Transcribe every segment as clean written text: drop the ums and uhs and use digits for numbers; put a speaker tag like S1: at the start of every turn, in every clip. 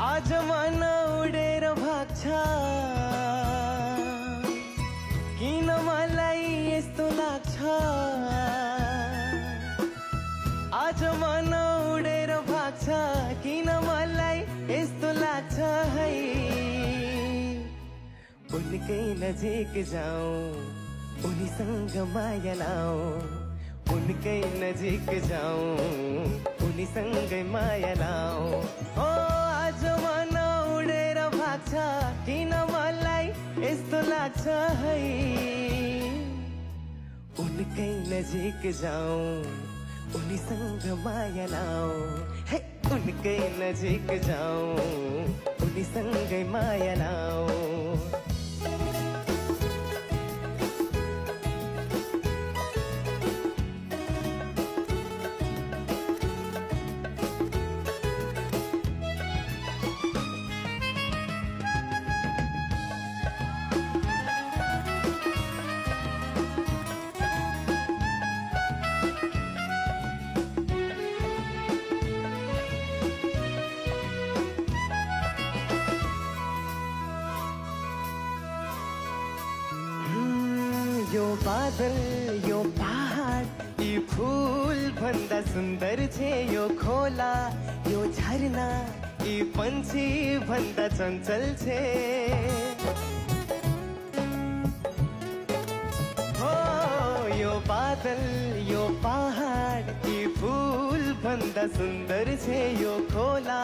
S1: आज मन उडेर भाग्छ किन मलाई यस्तो लाग्छ आज मन उडेर भाग्छ किन मलाई यस्तो लाग्छ है उनकै नजिक जाऊं उनीसँग माया लाऊं उनकै नजिक जाऊं उनीसँगै माया लाऊं ओ आज मन उडेर भाग्छ किन मलाई यस्तो लाग्छ है उनकै नजिक जाऊं उनीसँग माया लाऊं हे उनकै नजिक जाऊं उनीसँगै माया लाऊं यो बादल यो पहाड यी फूल भन्दा सुन्दर छे यो खोला यो झरना यी पंछी भन्दा चञ्चल छे हो यो बादल यो पहाड यी फूल भन्दा सुन्दर छे यो खोला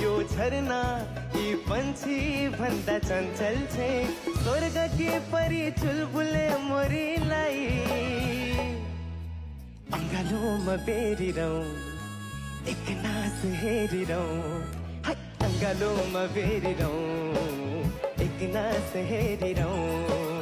S1: यो झरना यी पंछी भन्दा चञ्चल छे स्वर्ग की परी चुलबुले मोरीलाई अंगालोमा बेरिरौं एक नास हेरिरौं अंगालोमा बेरिरौं एक नास हेरिरौं